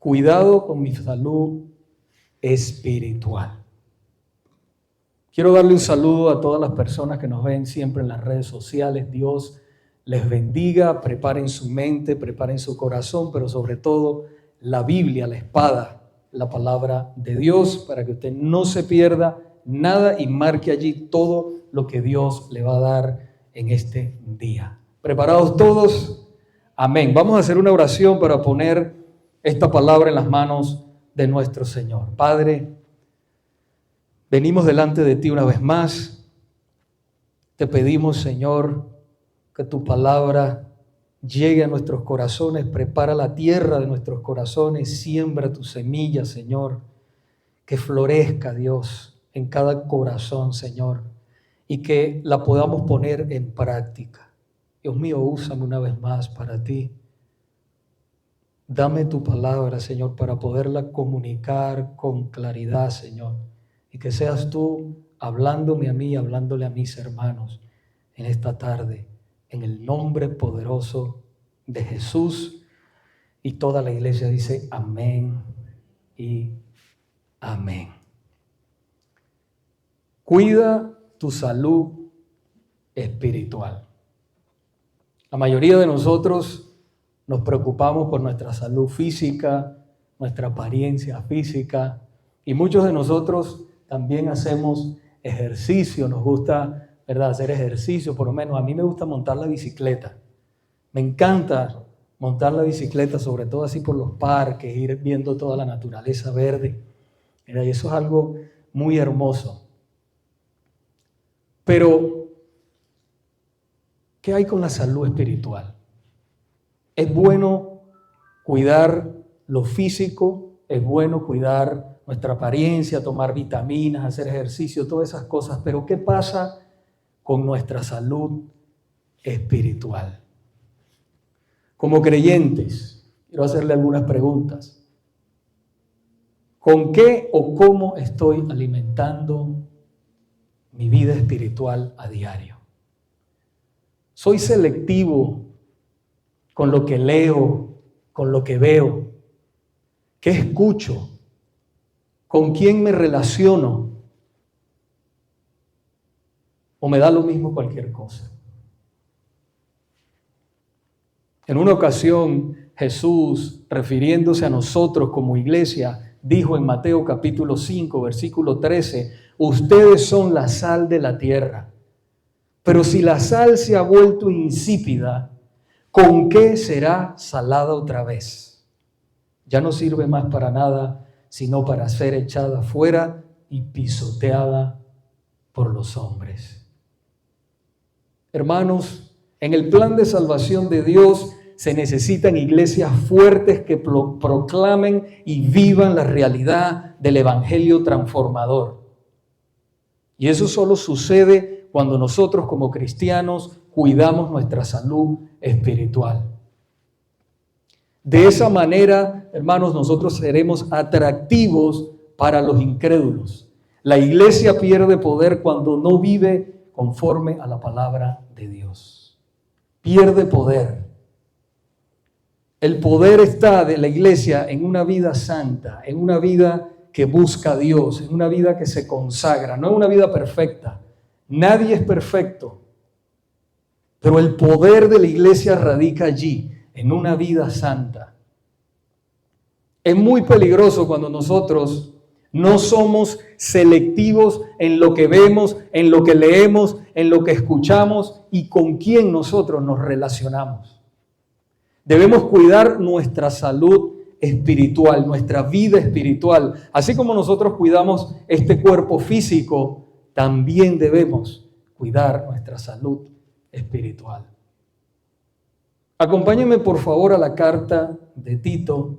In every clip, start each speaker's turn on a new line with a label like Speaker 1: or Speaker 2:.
Speaker 1: Cuidado con mi salud espiritual. Quiero darle un saludo a todas las personas que nos ven siempre en las redes sociales. Dios les bendiga, preparen su mente, preparen su corazón, pero sobre todo la Biblia, la espada, la palabra de Dios, para que usted no se pierda nada y marque allí todo lo que Dios le va a dar en este día. ¿Preparados todos? Amén. Vamos a hacer una oración para poner esta palabra en las manos de nuestro Señor. Padre, venimos delante de ti una vez más. Te pedimos, Señor, que tu palabra llegue a nuestros corazones, prepara la tierra de nuestros corazones, siembra tu semilla, Señor, que florezca, Dios, en cada corazón, Señor, y que la podamos poner en práctica. Dios mío, úsame una vez más para ti. Dame tu palabra, Señor, para poderla comunicar con claridad, Señor, y que seas tú hablándome a mí, hablándole a mis hermanos en esta tarde, en el nombre poderoso de Jesús. Y toda la iglesia dice amén y amén. Cuida tu salud espiritual. La mayoría de nosotros nos preocupamos por nuestra salud física, nuestra apariencia física, y muchos de nosotros también hacemos ejercicio, nos gusta, ¿verdad?, hacer ejercicio. Por lo menos a mí me gusta montar la bicicleta. Me encanta montar la bicicleta, sobre todo así por los parques, ir viendo toda la naturaleza verde. Mira, y eso es algo muy hermoso. Pero, ¿qué hay con la salud espiritual? Es bueno cuidar lo físico, es bueno cuidar nuestra apariencia, tomar vitaminas, hacer ejercicio, todas esas cosas. Pero ¿qué pasa con nuestra salud espiritual? Como creyentes, quiero hacerle algunas preguntas. ¿Con qué o cómo estoy alimentando mi vida espiritual a diario? ¿Soy selectivo con lo que leo, con lo que veo? ¿Qué escucho? ¿Con quién me relaciono? ¿O me da lo mismo cualquier cosa? En una ocasión, Jesús, refiriéndose a nosotros como iglesia, dijo en Mateo capítulo 5, versículo 13, ustedes son la sal de la tierra, pero si la sal se ha vuelto insípida, ¿con qué será salada otra vez? Ya no sirve más para nada, sino para ser echada fuera y pisoteada por los hombres. Hermanos, en el plan de salvación de Dios se necesitan iglesias fuertes que proclamen y vivan la realidad del evangelio transformador. Y eso solo sucede cuando nosotros como cristianos cuidamos nuestra salud espiritual. De esa manera, hermanos, nosotros seremos atractivos para los incrédulos. La iglesia pierde poder cuando no vive conforme a la palabra de Dios. Pierde poder. El poder está de la iglesia en una vida santa, en una vida que busca a Dios, en una vida que se consagra, no en una vida perfecta. Nadie es perfecto, pero el poder de la iglesia radica allí, en una vida santa. Es muy peligroso cuando nosotros no somos selectivos en lo que vemos, en lo que leemos, en lo que escuchamos y con quién nosotros nos relacionamos. Debemos cuidar nuestra salud espiritual, nuestra vida espiritual. Así como nosotros cuidamos este cuerpo físico, también debemos cuidar nuestra salud espiritual. Acompáñenme por favor a la carta de Tito,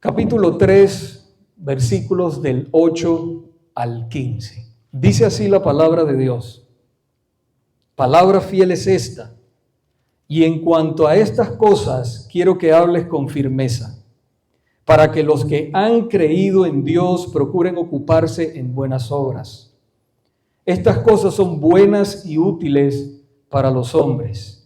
Speaker 1: capítulo 3, versículos del 8 al 15. Dice así la palabra de Dios. Palabra fiel es esta. Y en cuanto a estas cosas, quiero que hables con firmeza, para que los que han creído en Dios procuren ocuparse en buenas obras. Estas cosas son buenas y útiles para los hombres,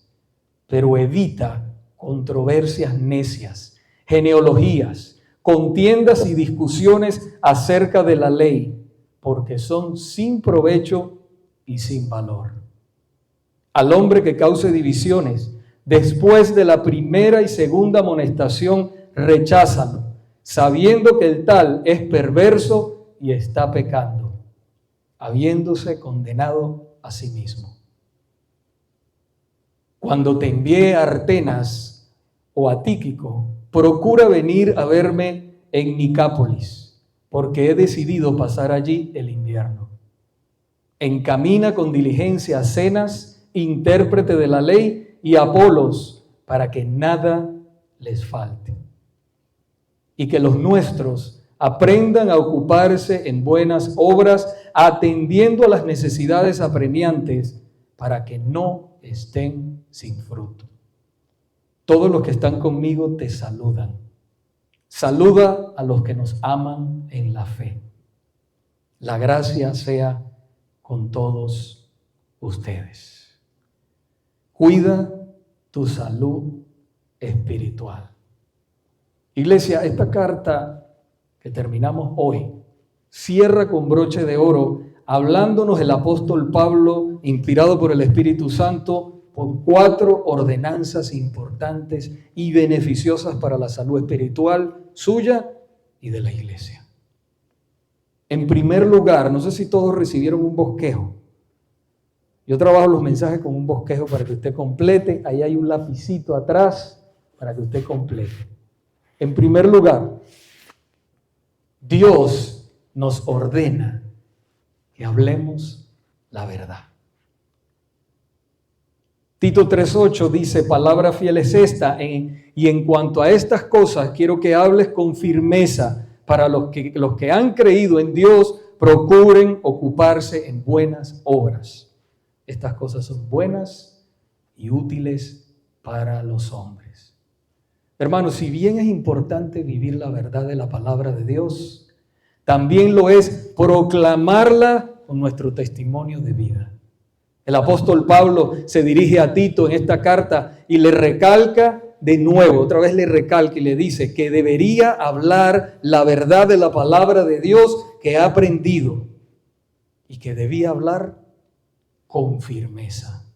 Speaker 1: pero evita controversias necias genealogías, contiendas y discusiones acerca de la ley, porque son sin provecho y sin valor. Al hombre que cause divisiones, después de la primera y segunda amonestación, recházalo, sabiendo que el tal es perverso y está pecando, habiéndose condenado a sí mismo. Cuando te envíe a Artenas o a Tíquico, procura venir a verme en Nicápolis, porque he decidido pasar allí el invierno. Encamina con diligencia a Zenas, intérprete de la ley, y a Apolos, para que nada les falte. Y que los nuestros aprendan a ocuparse en buenas obras, atendiendo a las necesidades apremiantes, para que no estén sin fruto. Todos los que están conmigo te saludan. Saluda a los que nos aman en la fe. La gracia sea con todos ustedes. Cuida tu salud espiritual. Iglesia, esta carta que terminamos hoy cierra con broche de oro, hablándonos el apóstol Pablo, inspirado por el Espíritu Santo, por 4 ordenanzas importantes y beneficiosas para la salud espiritual suya y de la iglesia. En primer lugar, no sé si todos recibieron un bosquejo. Yo trabajo los mensajes con un bosquejo para que usted complete. Ahí hay un lapicito atrás para que usted complete. En primer lugar, Dios nos ordena que hablemos la verdad. Tito 3:8 dice, palabra fiel es esta, y en cuanto a estas cosas quiero que hables con firmeza para los que han creído en Dios, procuren ocuparse en buenas obras. Estas cosas son buenas y útiles para los hombres. Hermanos, si bien es importante vivir la verdad de la palabra de Dios, también lo es proclamarla con nuestro testimonio de vida. El apóstol Pablo se dirige a Tito en esta carta y le recalca de nuevo, otra vez le recalca y le dice que debería hablar la verdad de la palabra de Dios que ha aprendido y que debía hablar con firmeza.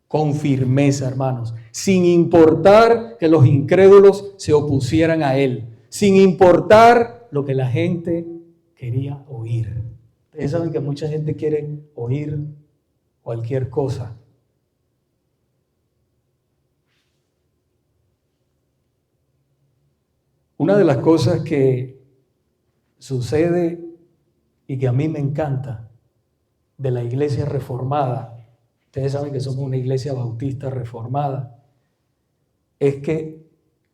Speaker 1: Con firmeza, hermanos, sin importar que los incrédulos se opusieran a él, sin importar lo que la gente quería oír. Ustedes saben que mucha gente quiere oír cualquier cosa. Una de las cosas que sucede y que a mí me encanta de la iglesia reformada, ustedes saben que somos una iglesia bautista reformada, es que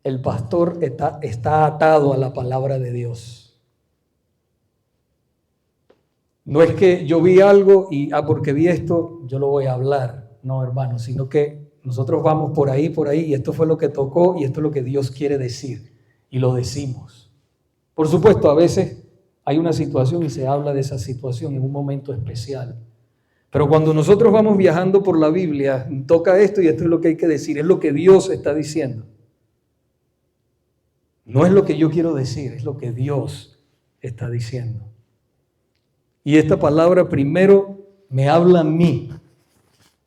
Speaker 1: el pastor está atado a la palabra de Dios. No es que yo vi algo y porque vi esto, yo lo voy a hablar. No, hermano, sino que nosotros vamos por ahí, y esto fue lo que tocó y esto es lo que Dios quiere decir. Y lo decimos. Por supuesto, a veces hay una situación y se habla de esa situación en un momento especial. Pero cuando nosotros vamos viajando por la Biblia, toca esto y esto es lo que hay que decir. Es lo que Dios está diciendo. No es lo que yo quiero decir, es lo que Dios está diciendo. Y esta palabra primero me habla a mí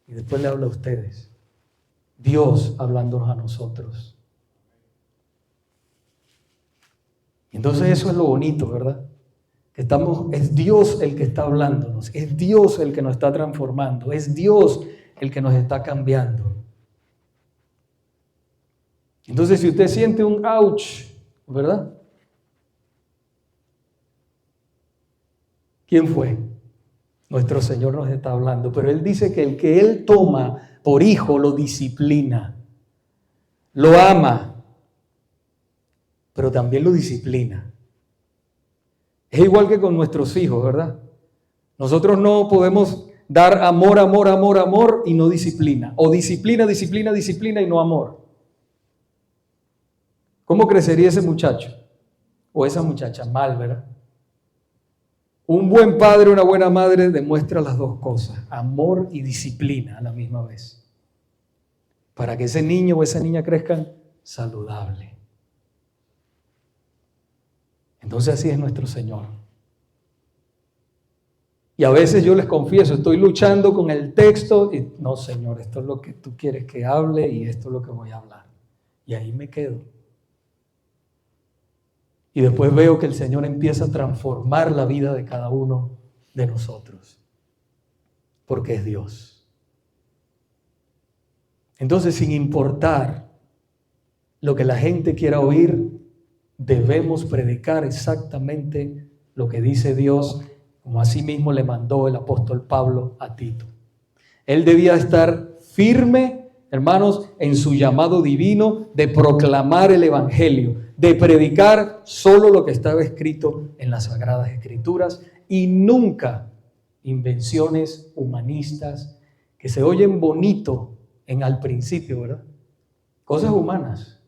Speaker 1: y después le habla a ustedes. Dios hablándonos a nosotros. Entonces eso es lo bonito, ¿verdad? Es Dios el que está hablándonos, es Dios el que nos está transformando, es Dios el que nos está cambiando. Entonces si usted siente un ouch, ¿verdad? ¿Quién fue? Nuestro Señor nos está hablando, pero Él dice que el que Él toma por hijo lo disciplina, lo ama, pero también lo disciplina. Es igual que con nuestros hijos, ¿verdad? Nosotros no podemos dar amor, amor, amor, amor y no disciplina, o disciplina, disciplina, disciplina y no amor. ¿Cómo crecería ese muchacho o esa muchacha? Mal, ¿verdad? Un buen padre, una buena madre demuestra las dos cosas, amor y disciplina a la misma vez, para que ese niño o esa niña crezcan saludable. Entonces así es nuestro Señor. Y a veces yo les confieso, estoy luchando con el texto y no, Señor, esto es lo que tú quieres que hable y esto es lo que voy a hablar. Y ahí me quedo. Y después veo que el Señor empieza a transformar la vida de cada uno de nosotros. Porque es Dios. Entonces, sin importar lo que la gente quiera oír, debemos predicar exactamente lo que dice Dios, como así mismo le mandó el apóstol Pablo a Tito. Él debía estar firme, hermanos, en su llamado divino de proclamar el evangelio, de predicar solo lo que estaba escrito en las Sagradas Escrituras y nunca invenciones humanistas que se oyen bonito al principio, ¿verdad? Cosas humanas.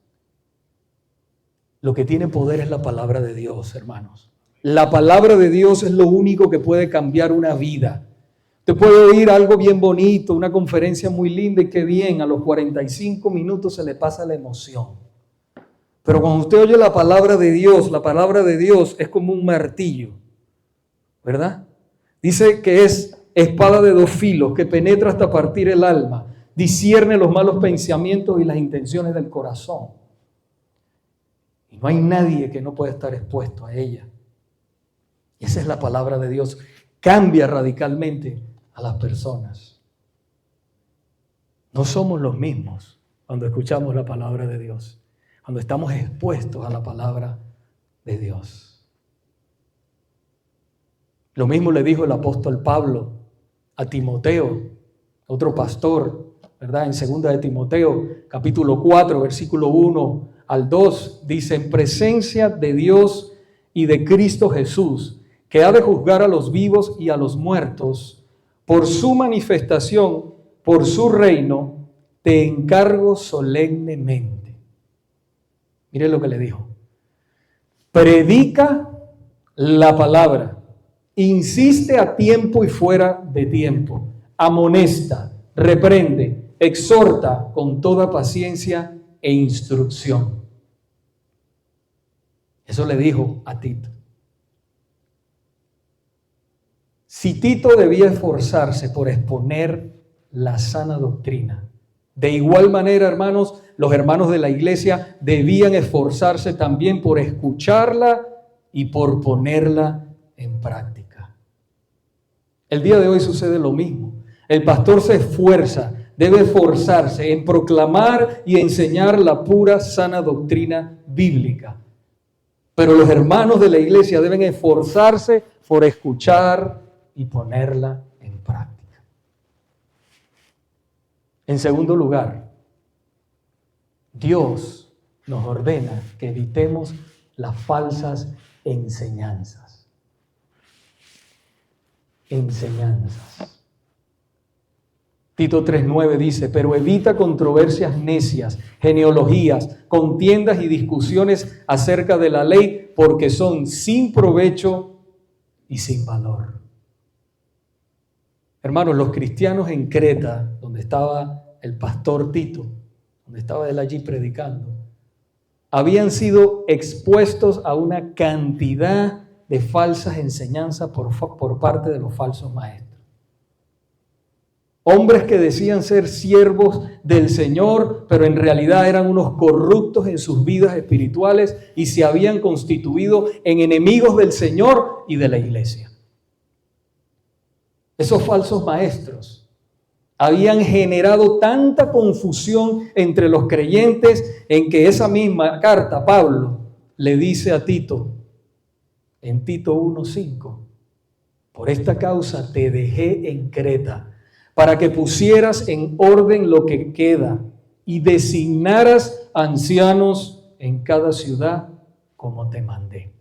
Speaker 1: Lo que tiene poder es la palabra de Dios, hermanos. La palabra de Dios es lo único que puede cambiar una vida. Usted puede oír algo bien bonito, una conferencia muy linda y qué bien, a los 45 minutos se le pasa la emoción. Pero cuando usted oye la palabra de Dios es como un martillo, ¿verdad? Dice que es espada de dos filos, que penetra hasta partir el alma, discierne los malos pensamientos y las intenciones del corazón. Y no hay nadie que no pueda estar expuesto a ella. Y esa es la palabra de Dios. Cambia radicalmente a las personas. No somos los mismos cuando escuchamos la palabra de Dios, cuando estamos expuestos a la palabra de Dios. Lo mismo le dijo el apóstol Pablo a Timoteo, otro pastor, ¿verdad? En 2 de Timoteo, capítulo 4, versículo 1 al 2, dice: en presencia de Dios y de Cristo Jesús, que ha de juzgar a los vivos y a los muertos, por su manifestación, por su reino, te encargo solemnemente. Mire lo que le dijo. Predica la palabra, insiste a tiempo y fuera de tiempo, amonesta, reprende, exhorta con toda paciencia e instrucción. Eso le dijo a Tito. Si Tito debía esforzarse por exponer la sana doctrina, de igual manera, hermanos, los hermanos de la iglesia debían esforzarse también por escucharla y por ponerla en práctica. El día de hoy sucede lo mismo. El pastor se esfuerza, debe esforzarse en proclamar y enseñar la pura, sana doctrina bíblica. Pero los hermanos de la iglesia deben esforzarse por escuchar y ponerla en práctica. En segundo lugar, Dios nos ordena que evitemos las falsas enseñanzas. Tito 3:9 dice: pero evita controversias necias, genealogías, contiendas y discusiones acerca de la ley, porque son sin provecho y sin valor. Hermanos, los cristianos en Creta, donde estaba el pastor Tito, donde estaba él allí predicando, habían sido expuestos a una cantidad de falsas enseñanzas por parte de los falsos maestros. Hombres que decían ser siervos del Señor, pero en realidad eran unos corruptos en sus vidas espirituales y se habían constituido en enemigos del Señor y de la iglesia. Esos falsos maestros habían generado tanta confusión entre los creyentes en que esa misma carta Pablo le dice a Tito, en Tito 1:5, por esta causa te dejé en Creta, para que pusieras en orden lo que queda y designaras ancianos en cada ciudad como te mandé.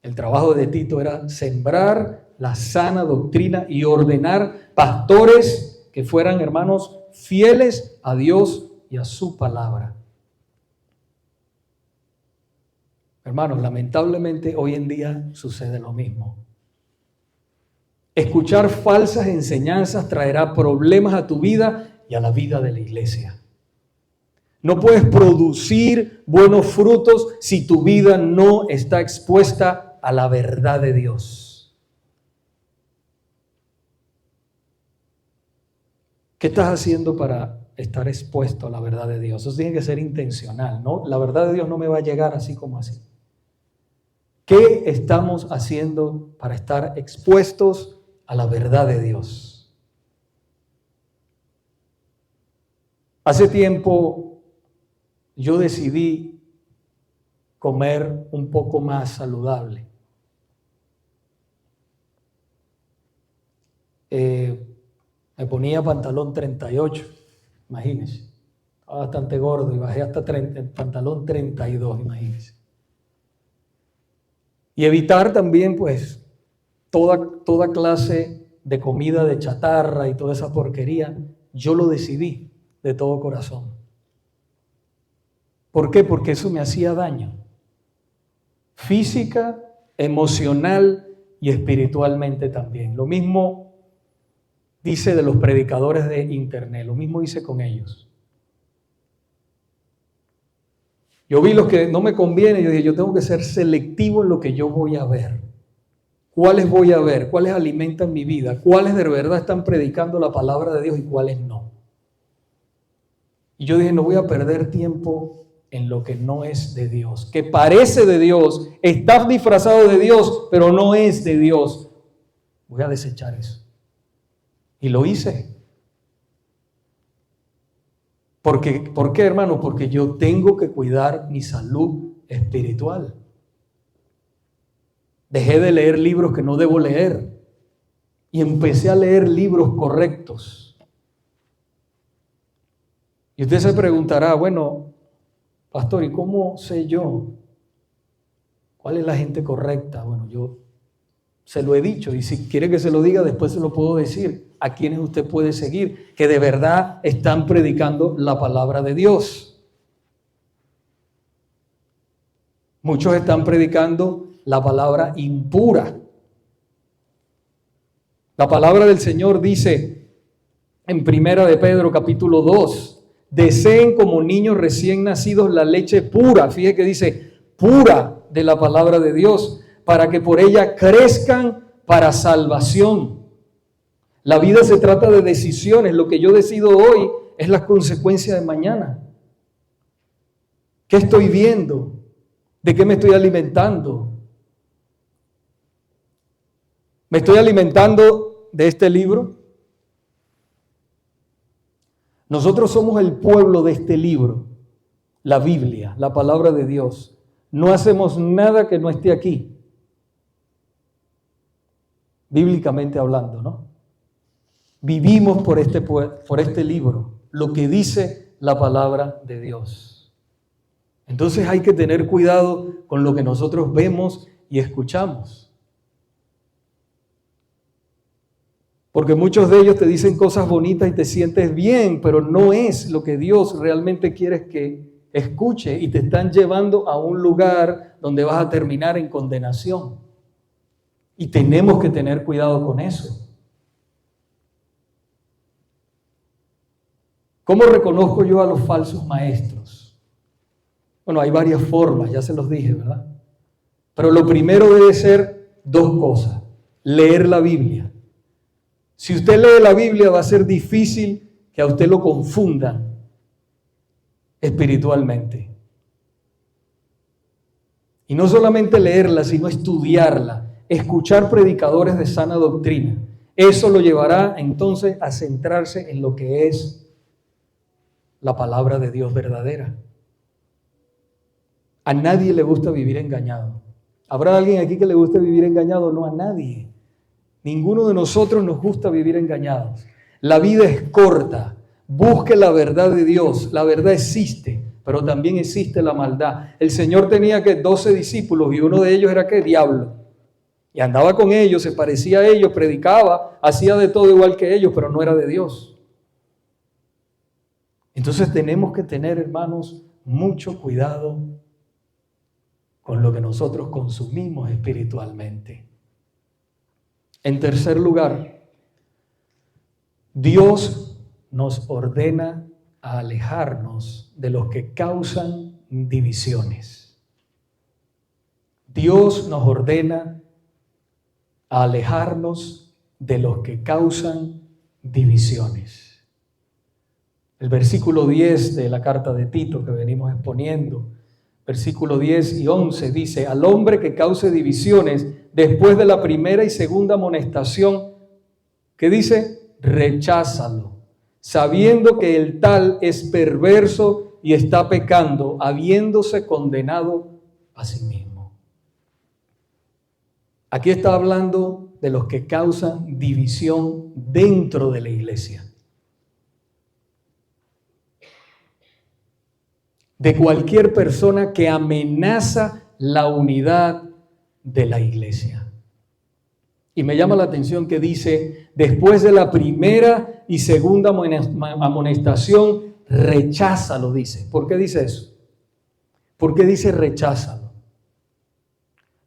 Speaker 1: El trabajo de Tito era sembrar la sana doctrina y ordenar pastores que fueran, hermanos, fieles a Dios y a su palabra. Hermanos, lamentablemente hoy en día sucede lo mismo. Escuchar falsas enseñanzas traerá problemas a tu vida y a la vida de la iglesia. No puedes producir buenos frutos si tu vida no está expuesta a la verdad de Dios. ¿Qué estás haciendo para estar expuesto a la verdad de Dios? Eso tiene que ser intencional, ¿no? La verdad de Dios no me va a llegar así como así. ¿Qué estamos haciendo para estar expuestos a la verdad de Dios? Hace tiempo yo decidí comer un poco más saludable. Me ponía pantalón 38, imagínense. Estaba bastante gordo y bajé hasta el pantalón 32, imagínense. Y evitar también, pues, toda clase de comida de chatarra y toda esa porquería. Yo lo decidí de todo corazón. ¿Por qué? Porque eso me hacía daño. Física, emocional y espiritualmente también. Lo mismo dice de los predicadores de internet, lo mismo hice con ellos. Yo vi los que no me conviene, yo dije, yo tengo que ser selectivo en lo que yo voy a ver. ¿Cuáles voy a ver? ¿Cuáles alimentan mi vida? ¿Cuáles de verdad están predicando la palabra de Dios y cuáles no? Y yo dije, no voy a perder tiempo en lo que no es de Dios, que parece de Dios, está disfrazado de Dios, pero no es de Dios. Voy a desechar eso. Y lo hice. ¿Por qué, hermano? Porque yo tengo que cuidar mi salud espiritual. Dejé de leer libros que no debo leer y empecé a leer libros correctos. Y usted se preguntará, bueno, pastor, ¿y cómo sé yo cuál es la gente correcta? Bueno, yo se lo he dicho y si quiere que se lo diga, después se lo puedo decir. A quienes usted puede seguir, que de verdad están predicando la palabra de Dios. Muchos están predicando la palabra impura. La palabra del Señor dice en Primera de Pedro capítulo 2, deseen como niños recién nacidos la leche pura, fíjese que dice pura de la palabra de Dios, para que por ella crezcan para salvación. La vida se trata de decisiones. Lo que yo decido hoy es la consecuencia de mañana. ¿Qué estoy viendo? ¿De qué me estoy alimentando? ¿Me estoy alimentando de este libro? Nosotros somos el pueblo de este libro, la Biblia, la palabra de Dios. No hacemos nada que no esté aquí, bíblicamente hablando, ¿no? Vivimos por este libro, lo que dice la palabra de Dios. Entonces hay que tener cuidado con lo que nosotros vemos y escuchamos. Porque muchos de ellos te dicen cosas bonitas y te sientes bien, pero no es lo que Dios realmente quiere que escuche y te están llevando a un lugar donde vas a terminar en condenación. Y tenemos que tener cuidado con eso. ¿Cómo reconozco yo a los falsos maestros? Bueno, hay varias formas, ya se los dije, ¿verdad? Pero lo primero debe ser dos cosas. Leer la Biblia. Si usted lee la Biblia, va a ser difícil que a usted lo confundan espiritualmente. Y no solamente leerla, sino estudiarla, escuchar predicadores de sana doctrina. Eso lo llevará entonces a centrarse en lo que es la palabra de Dios verdadera. A nadie le gusta vivir engañado. ¿Habrá alguien aquí que le guste vivir engañado? No, a nadie. Ninguno de nosotros nos gusta vivir engañados. La vida es corta. Busque la verdad de Dios. La verdad existe, pero también existe la maldad. El Señor tenía 12 discípulos y uno de ellos era diablo. Y andaba con ellos, se parecía a ellos, predicaba, hacía de todo igual que ellos, pero no era de Dios. Entonces tenemos que tener, hermanos, mucho cuidado con lo que nosotros consumimos espiritualmente. En tercer lugar, Dios nos ordena a alejarnos de los que causan divisiones. Dios nos ordena a alejarnos de los que causan divisiones. El versículo 10 de la carta de Tito que venimos exponiendo, versículo 10 y 11 dice: al hombre que cause divisiones después de la primera y segunda amonestación, ¿qué dice? Recházalo, sabiendo que el tal es perverso y está pecando, habiéndose condenado a sí mismo. Aquí está hablando de los que causan división dentro de la iglesia. De cualquier persona que amenaza la unidad de la iglesia. Y me llama la atención que dice, después de la primera y segunda amonestación, recházalo, dice. ¿Por qué dice eso? ¿Por qué dice recházalo?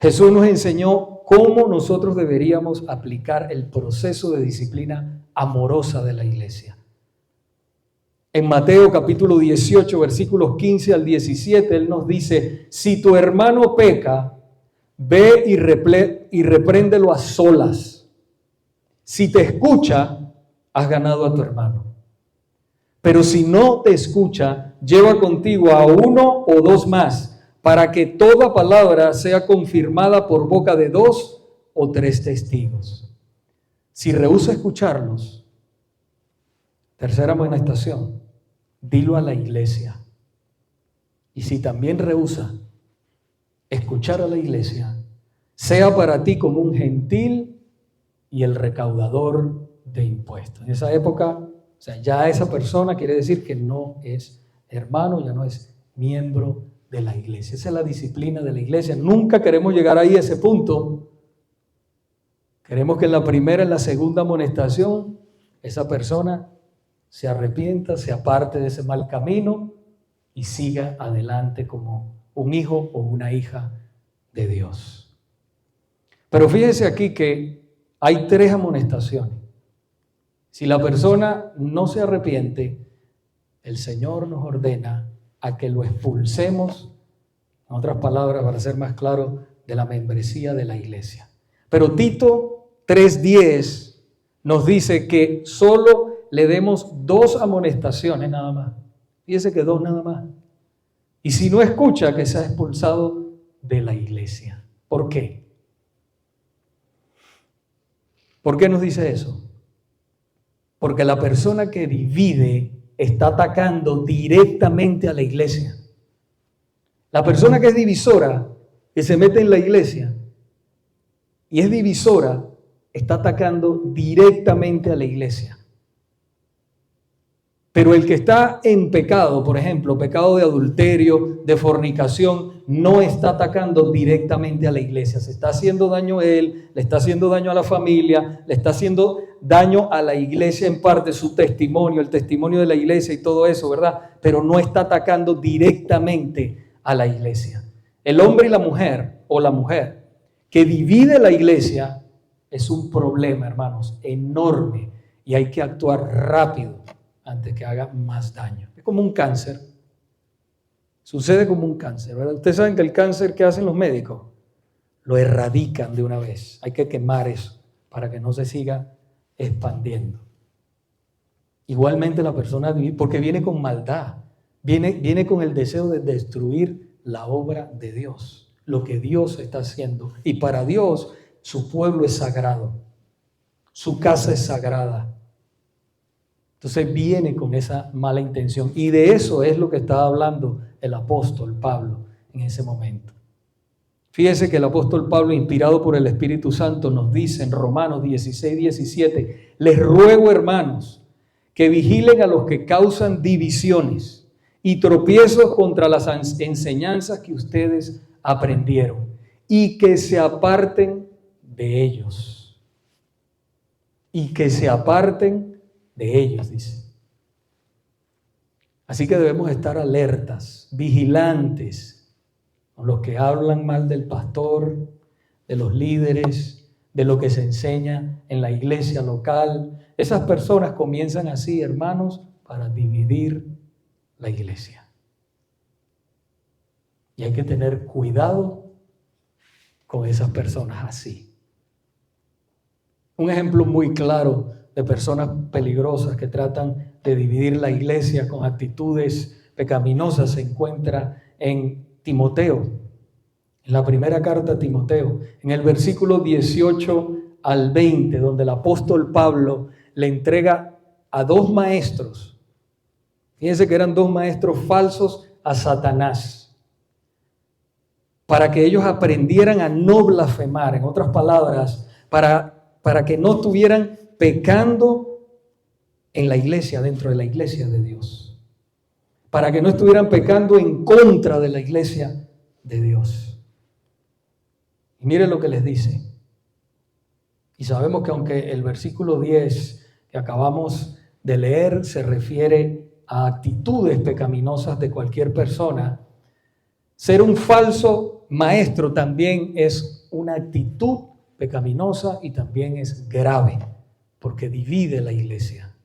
Speaker 1: Jesús nos enseñó cómo nosotros deberíamos aplicar el proceso de disciplina amorosa de la iglesia. En Mateo capítulo 18, versículos 15 al 17, Él nos dice, si tu hermano peca, ve y repréndelo a solas. Si te escucha, has ganado a tu hermano. Pero si no te escucha, lleva contigo a uno o dos más, para que toda palabra sea confirmada por boca de 2 o 3 testigos. Si rehúsa escucharlos, tercera amonestación, dilo a la iglesia. Y si también rehúsa escuchar a la iglesia, sea para ti como un gentil y el recaudador de impuestos. En esa época, o sea, ya esa persona quiere decir que no es hermano, ya no es miembro de la iglesia. Esa es la disciplina de la iglesia. Nunca queremos llegar ahí a ese punto. Queremos que en la primera y en la segunda amonestación esa persona se arrepienta, se aparte de ese mal camino y siga adelante como un hijo o una hija de Dios. Pero fíjense aquí que hay 3 amonestaciones. Si la persona no se arrepiente, el Señor nos ordena a que lo expulsemos, en otras palabras, para ser más claro, de la membresía de la iglesia. Pero Tito 3:10 nos dice que solo le demos 2 amonestaciones nada más. Fíjense que 2 nada más. Y si no escucha, que sea expulsado de la iglesia. ¿Por qué? ¿Por qué nos dice eso? Porque la persona que divide está atacando directamente a la iglesia. La persona que es divisora, que se mete en la iglesia y es divisora, está atacando directamente a la iglesia. Pero el que está en pecado, por ejemplo, pecado de adulterio, de fornicación, no está atacando directamente a la iglesia. Se está haciendo daño a él, le está haciendo daño a la familia, le está haciendo daño a la iglesia en parte, su testimonio, el testimonio de la iglesia y todo eso, ¿verdad? Pero no está atacando directamente a la iglesia. El hombre y la mujer, o la mujer, que divide la iglesia, es un problema, hermanos, enorme. Y hay que actuar rápido antes que haga más daño. Es como un cáncer. Sucede como un cáncer, ¿verdad? Ustedes saben que el cáncer, ¿qué hacen los médicos? Lo erradican de una vez. Hay que quemar eso para que no se siga expandiendo. Igualmente la persona, porque viene con maldad, viene con el deseo de destruir la obra de Dios, lo que Dios está haciendo. Y para Dios, su pueblo es sagrado, su casa es sagrada. Entonces viene con esa mala intención. Y de eso es lo que estaba hablando el apóstol Pablo en ese momento. Fíjese que el apóstol Pablo, inspirado por el Espíritu Santo, nos dice en Romanos 16:17, les ruego, hermanos, que vigilen a los que causan divisiones y tropiezos contra las enseñanzas que ustedes aprendieron y que se aparten de ellos. Y que se aparten de ellos, dice. Así que debemos estar alertas, vigilantes con los que hablan mal del pastor, de los líderes, de lo que se enseña en la iglesia local. Esas personas comienzan así, hermanos, para dividir la iglesia. Y hay que tener cuidado con esas personas así. Un ejemplo muy claro de personas peligrosas que tratan de dividir la iglesia con actitudes pecaminosas se encuentra en Timoteo, en la primera carta a Timoteo, en el versículo 18 al 20, donde el apóstol Pablo le entrega a dos maestros. Fíjense que eran dos maestros falsos a Satanás, para que ellos aprendieran a no blasfemar, en otras palabras, para que no estuvieran pecando en la iglesia, dentro de la iglesia de Dios, para que no estuvieran pecando en contra de la iglesia de Dios. Y miren lo que les dice. Y sabemos que aunque el versículo 10 que acabamos de leer se refiere a actitudes pecaminosas de cualquier persona, ser un falso maestro también es una actitud pecaminosa y también es grave, porque divide la iglesia.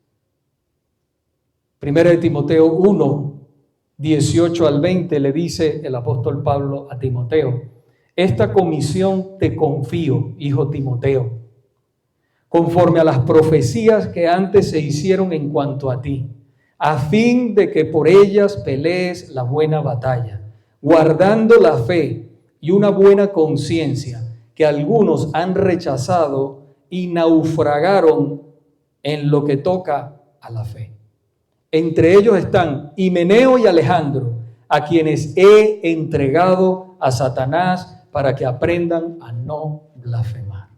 Speaker 1: Primera de Timoteo 1, 18 al 20 le dice el apóstol Pablo a Timoteo: esta comisión te confío, hijo Timoteo, conforme a las profecías que antes se hicieron en cuanto a ti, a fin de que por ellas pelees la buena batalla, guardando la fe y una buena conciencia, que algunos han rechazado y naufragaron en lo que toca a la fe. Entre ellos están Himeneo y Alejandro, a quienes he entregado a Satanás para que aprendan a no blasfemar.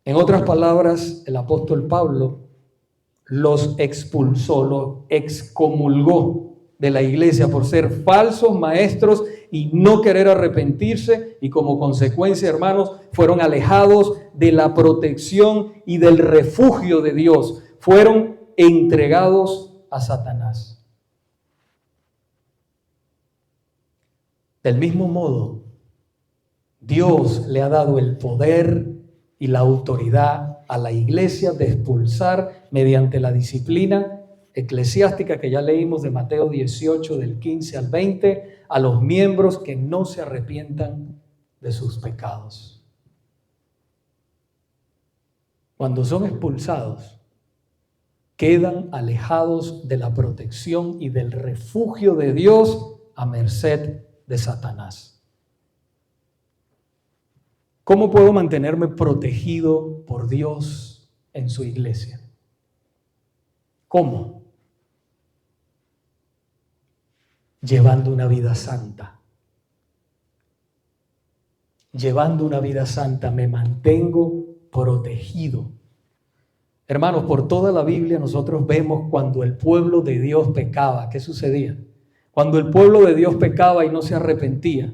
Speaker 1: En otras palabras, el apóstol Pablo los expulsó, los excomulgó de la iglesia por ser falsos maestros y no querer arrepentirse, y como consecuencia, hermanos, fueron alejados de la protección y del refugio de Dios, fueron entregados a Satanás. Del mismo modo, Dios le ha dado el poder y la autoridad a la iglesia de expulsar mediante la disciplina eclesiástica que ya leímos de Mateo 18 del 15 al 20 a los miembros que no se arrepientan de sus pecados. Cuando son expulsados, quedan alejados de la protección y del refugio de Dios a merced de Satanás. ¿Cómo puedo mantenerme protegido por Dios en su iglesia? ¿Cómo? Llevando una vida santa. Llevando una vida santa me mantengo protegido. Hermanos, por toda la Biblia nosotros vemos cuando el pueblo de Dios pecaba, ¿qué sucedía? Cuando el pueblo de Dios pecaba y no se arrepentía,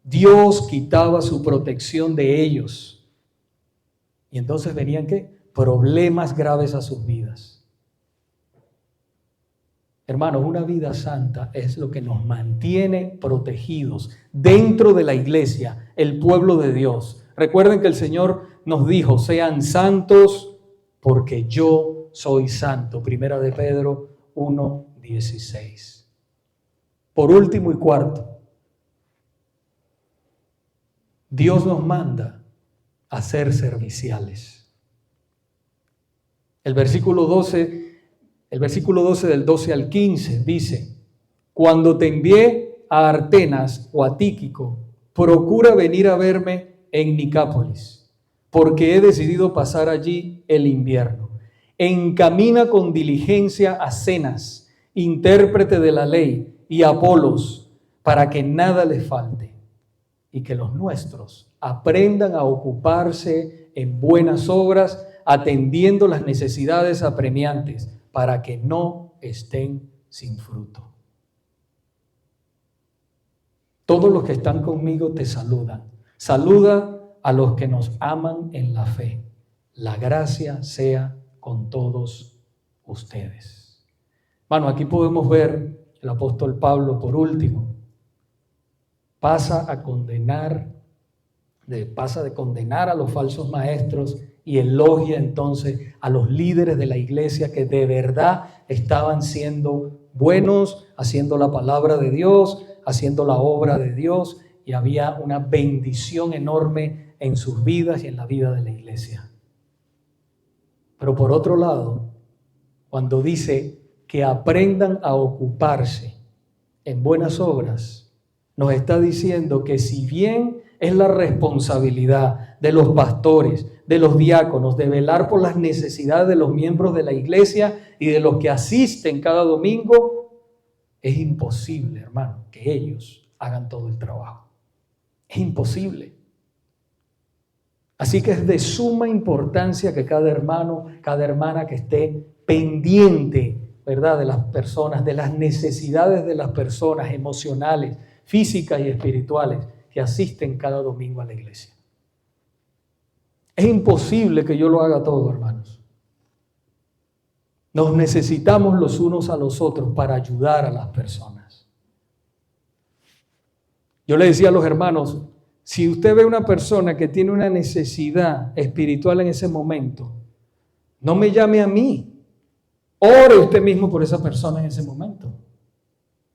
Speaker 1: Dios quitaba su protección de ellos. Y entonces venían, ¿qué? Problemas graves a sus vidas. Hermanos, una vida santa es lo que nos mantiene protegidos dentro de la iglesia, el pueblo de Dios. Recuerden que el Señor nos dijo: sean santos porque yo soy santo. Primera de Pedro 1:16. Por último y cuarto, Dios nos manda a ser serviciales. El versículo 12 del 12 al 15 dice: cuando te envié a Artenas o a Tíquico, procura venir a verme en Nicápolis, porque he decidido pasar allí el invierno. Encamina con diligencia a Zenas, intérprete de la ley, y a Apolos, para que nada les falte, y que los nuestros aprendan a ocuparse en buenas obras, atendiendo las necesidades apremiantes, para que no estén sin fruto. Todos los que están conmigo te saludan. Saluda a los que nos aman en la fe. La gracia sea con todos ustedes. Bueno, aquí podemos ver el apóstol Pablo, por último, pasa de condenar a los falsos maestros y elogia entonces a los líderes de la iglesia que de verdad estaban siendo buenos, haciendo la palabra de Dios, haciendo la obra de Dios, y había una bendición enorme en sus vidas y en la vida de la iglesia. Pero por otro lado, cuando dice que aprendan a ocuparse en buenas obras, nos está diciendo que si bien es la responsabilidad de los pastores, de los diáconos, de velar por las necesidades de los miembros de la iglesia y de los que asisten cada domingo, es imposible, hermano, que ellos hagan todo el trabajo. Es imposible. Así que es de suma importancia que cada hermano, cada hermana que esté pendiente, ¿verdad?, de las personas, de las necesidades de las personas emocionales, físicas y espirituales que asisten cada domingo a la iglesia. Es imposible que yo lo haga todo, hermanos. Nos necesitamos los unos a los otros para ayudar a las personas. Yo le decía a los hermanos, si usted ve una persona que tiene una necesidad espiritual en ese momento, no me llame a mí. Ore usted mismo por esa persona en ese momento.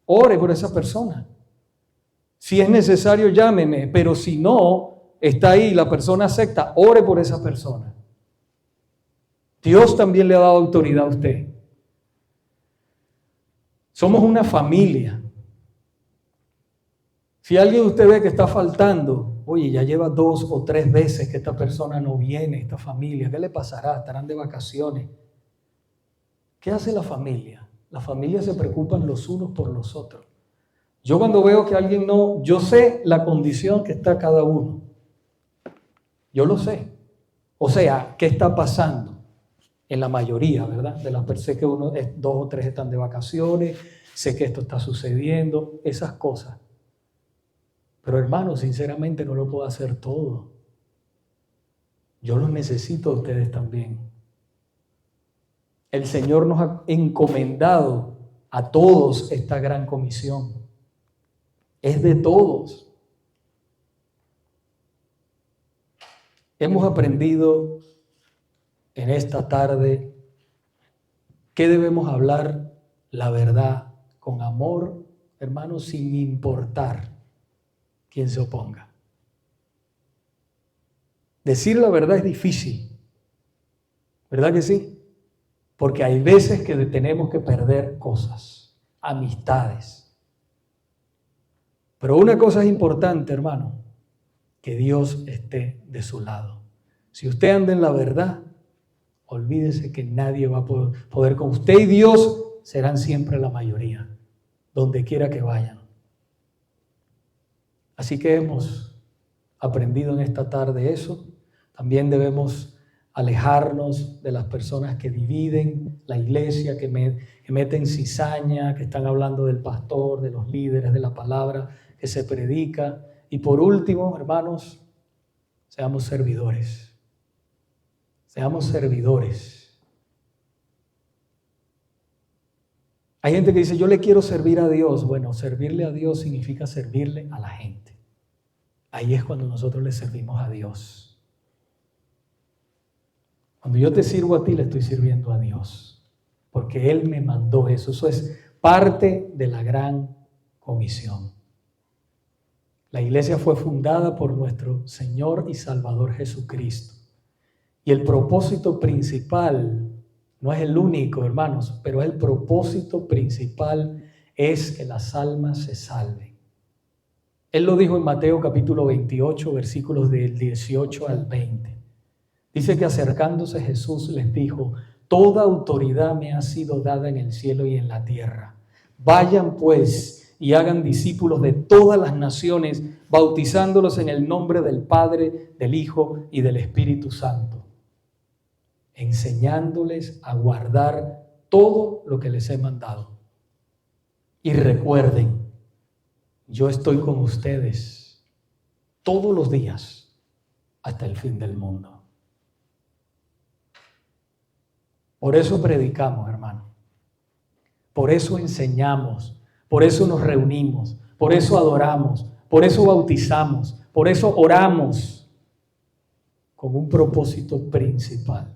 Speaker 1: Ore por esa persona. Si es necesario, llámeme, pero si no, está ahí, la persona acepta, ore por esa persona. Dios también le ha dado autoridad a usted. Somos una familia. Si alguien usted ve que está faltando, oye, ya lleva 2 o 3 veces que esta persona no viene, esta familia, ¿qué le pasará? ¿Estarán de vacaciones? ¿Qué hace la familia? La familia se preocupan los unos por los otros. Yo cuando veo que alguien no, yo sé la condición que está cada uno. Yo lo sé. O sea, ¿qué está pasando? En la mayoría, ¿verdad? De las personas, sé que 2 o 3 están de vacaciones, sé que esto está sucediendo, esas cosas. Pero hermanos, sinceramente no lo puedo hacer todo. Yo los necesito a ustedes también. El Señor nos ha encomendado a todos esta gran comisión. Es de todos. Hemos aprendido en esta tarde que debemos hablar la verdad con amor, hermanos, sin importar quién se oponga. Decir la verdad es difícil, ¿verdad que sí? Porque hay veces que tenemos que perder cosas, amistades. Pero una cosa es importante, hermano, que Dios esté de su lado. Si usted anda en la verdad, olvídese que nadie va a poder con usted, y Dios serán siempre la mayoría, donde quiera que vayan. Así que hemos aprendido en esta tarde eso. También debemos alejarnos de las personas que dividen la iglesia, que meten cizaña, que están hablando del pastor, de los líderes, de la palabra que se predica. Y por último, hermanos, seamos servidores. Seamos servidores. Hay gente que dice, yo le quiero servir a Dios. Bueno, servirle a Dios significa servirle a la gente. Ahí es cuando nosotros le servimos a Dios. Cuando yo te sirvo a ti, le estoy sirviendo a Dios. Porque Él me mandó eso. Eso es parte de la gran comisión. La iglesia fue fundada por nuestro Señor y Salvador Jesucristo. Y el propósito principal, no es el único, hermanos, pero el propósito principal es que las almas se salven. Él lo dijo en Mateo capítulo 28, versículos del 18 al 20. Dice que acercándose Jesús les dijo, toda autoridad me ha sido dada en el cielo y en la tierra. Vayan pues y hagan discípulos de todas las naciones, bautizándolos en el nombre del Padre, del Hijo y del Espíritu Santo, enseñándoles a guardar todo lo que les he mandado. Y recuerden, yo estoy con ustedes todos los días hasta el fin del mundo. Por eso predicamos, hermano. Por eso enseñamos. Por eso nos reunimos. Por eso adoramos. Por eso bautizamos. Por eso oramos. Con un propósito principal.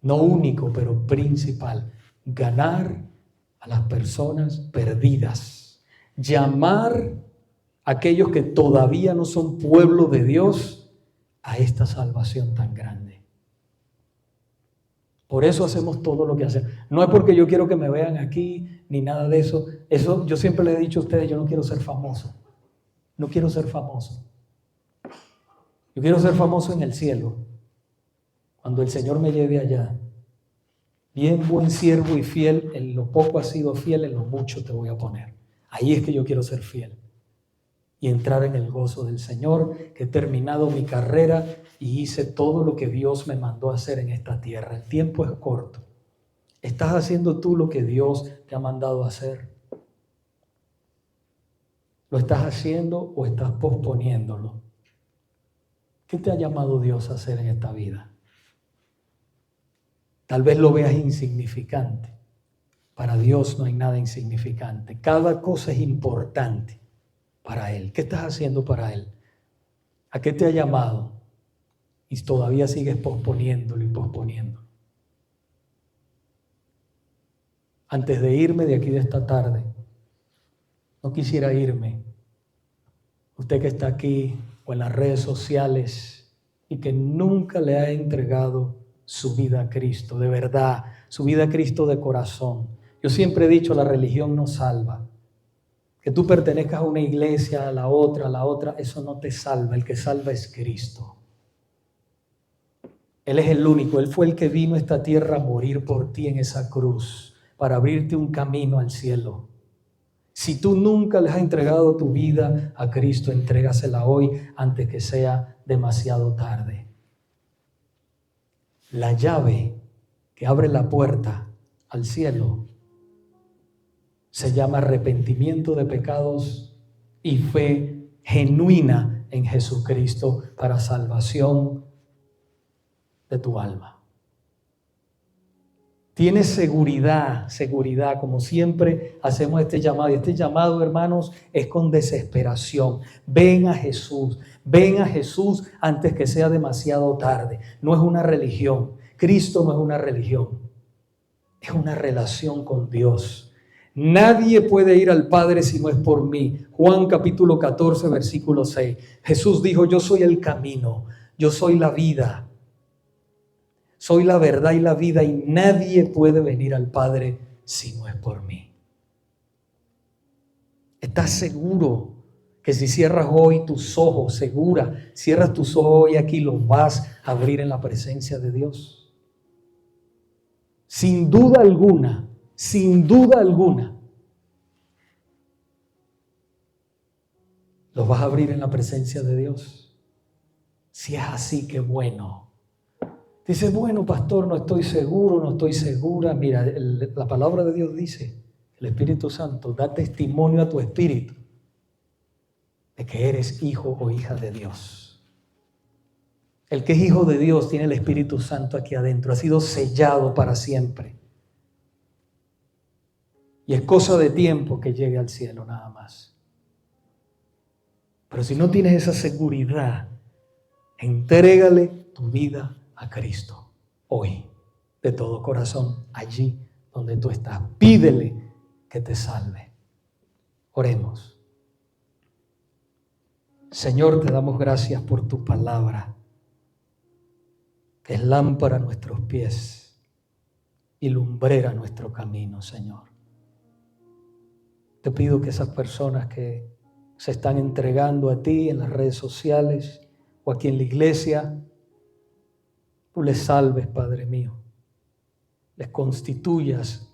Speaker 1: No único, pero principal. ganar a las personas perdidas, llamar a aquellos que todavía no son pueblo de Dios a esta salvación tan grande. Por eso hacemos todo lo que hacemos. No es porque yo quiero que me vean aquí, ni nada de eso. Eso yo siempre les he dicho a ustedes, yo no quiero ser famoso. No quiero ser famoso. Yo quiero ser famoso en el cielo. Cuando el Señor me lleve allá. Bien, buen siervo y fiel, en lo poco has sido fiel, en lo mucho te voy a poner. Ahí es que yo quiero ser fiel. Y entrar en el gozo del Señor, que he terminado mi carrera y hice todo lo que Dios me mandó a hacer en esta tierra. El tiempo es corto. ¿Estás haciendo tú lo que Dios te ha mandado a hacer? ¿Lo estás haciendo o estás posponiéndolo? ¿Qué te ha llamado Dios a hacer en esta vida? Tal vez lo veas insignificante. Para Dios no hay nada insignificante. Cada cosa es importante para Él. ¿Qué estás haciendo para Él? ¿A qué te ha llamado? Y todavía sigues posponiéndolo y posponiéndolo. Antes de irme de aquí de esta tarde, no quisiera irme. Usted que está aquí o en las redes sociales y que nunca le ha entregado su vida a Cristo, de verdad, su vida a Cristo de corazón. Yo siempre he dicho, la religión no salva. Que tú pertenezcas a una iglesia, a la otra, eso no te salva. El que salva es Cristo. Él es el único. Él fue el que vino a esta tierra a morir por ti en esa cruz, para abrirte un camino al cielo. Si tú nunca le has entregado tu vida a Cristo, entrégasela hoy antes que sea demasiado tarde. La llave que abre la puerta al cielo se llama arrepentimiento de pecados y fe genuina en Jesucristo para salvación de tu alma. Tienes seguridad, como siempre hacemos este llamado. Y este llamado, hermanos, es con desesperación. Ven a Jesús antes que sea demasiado tarde. No es una religión. Cristo no es una religión. Es una relación con Dios. Nadie puede ir al Padre si no es por mí. Juan capítulo 14, versículo 6. Jesús dijo, yo soy el camino, yo soy la vida. Soy la verdad y la vida y nadie puede venir al Padre si no es por mí. ¿Estás seguro que si cierras hoy tus ojos, cierras tus ojos hoy aquí, los vas a abrir en la presencia de Dios? Sin duda alguna, los vas a abrir en la presencia de Dios. Si es así, qué bueno. Dice, bueno, pastor, no estoy seguro, no estoy segura. Mira, la palabra de Dios dice, el Espíritu Santo da testimonio a tu espíritu de que eres hijo o hija de Dios. El que es hijo de Dios tiene el Espíritu Santo aquí adentro, ha sido sellado para siempre. Y es cosa de tiempo que llegue al cielo nada más. Pero si no tienes esa seguridad, entrégale tu vida a Cristo hoy, de todo corazón, allí donde tú estás. Pídele que te salve. Oremos. Señor, te damos gracias por tu palabra, que es lámpara a nuestros pies y lumbrera a nuestro camino, Señor. Te pido que esas personas que se están entregando a ti en las redes sociales o aquí en la iglesia, tú les salves, Padre mío, les constituyas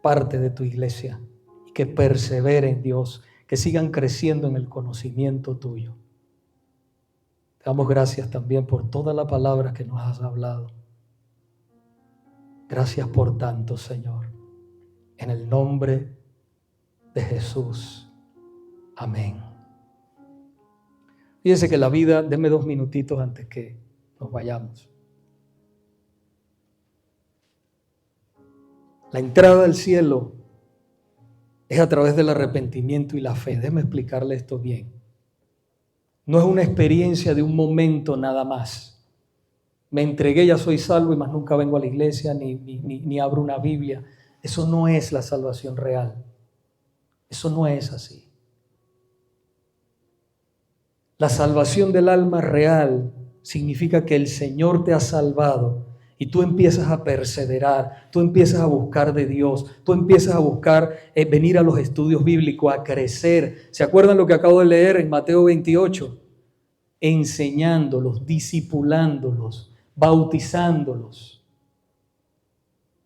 Speaker 1: parte de tu iglesia y que perseveren, Dios, que sigan creciendo en el conocimiento tuyo. Te damos gracias también por toda la palabra que nos has hablado. Gracias por tanto, Señor, en el nombre de Jesús. Amén. Fíjense que la vida, denme 2 minutitos antes que nos vayamos. La entrada al cielo es a través del arrepentimiento y la fe. Déjeme explicarle esto bien. No es una experiencia de un momento nada más. Me entregué, ya soy salvo y más nunca vengo a la iglesia ni abro una Biblia. Eso no es la salvación real. Eso no es así. La salvación del alma real significa que el Señor te ha salvado y tú empiezas a perseverar, tú empiezas a buscar de Dios, tú empiezas a buscar venir a los estudios bíblicos, a crecer. ¿Se acuerdan lo que acabo de leer en Mateo 28? Enseñándolos, discipulándolos, bautizándolos.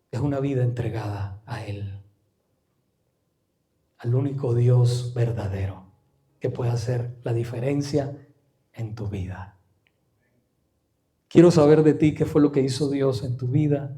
Speaker 1: Es una vida entregada a Él, al único Dios verdadero que puede hacer la diferencia en tu vida. Quiero saber de ti qué fue lo que hizo Dios en tu vida.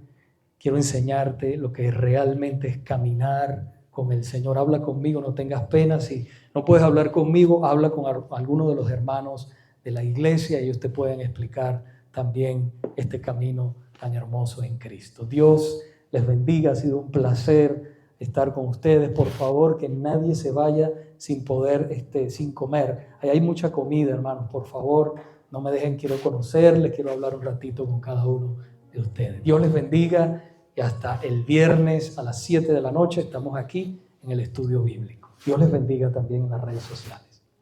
Speaker 1: Quiero enseñarte lo que realmente es caminar con el Señor. Habla conmigo, no tengas pena. Si no puedes hablar conmigo, habla con alguno de los hermanos de la iglesia. Ellos te pueden explicar también este camino tan hermoso en Cristo. Dios les bendiga. Ha sido un placer estar con ustedes. Por favor, que nadie se vaya sin poder, sin comer. Ahí hay mucha comida, hermanos. Por favor, no me dejen, quiero conocerles, quiero hablar un ratito con cada uno de ustedes. Dios les bendiga y hasta el viernes a las 7 de la noche estamos aquí en el estudio bíblico. Dios les bendiga también en las redes sociales.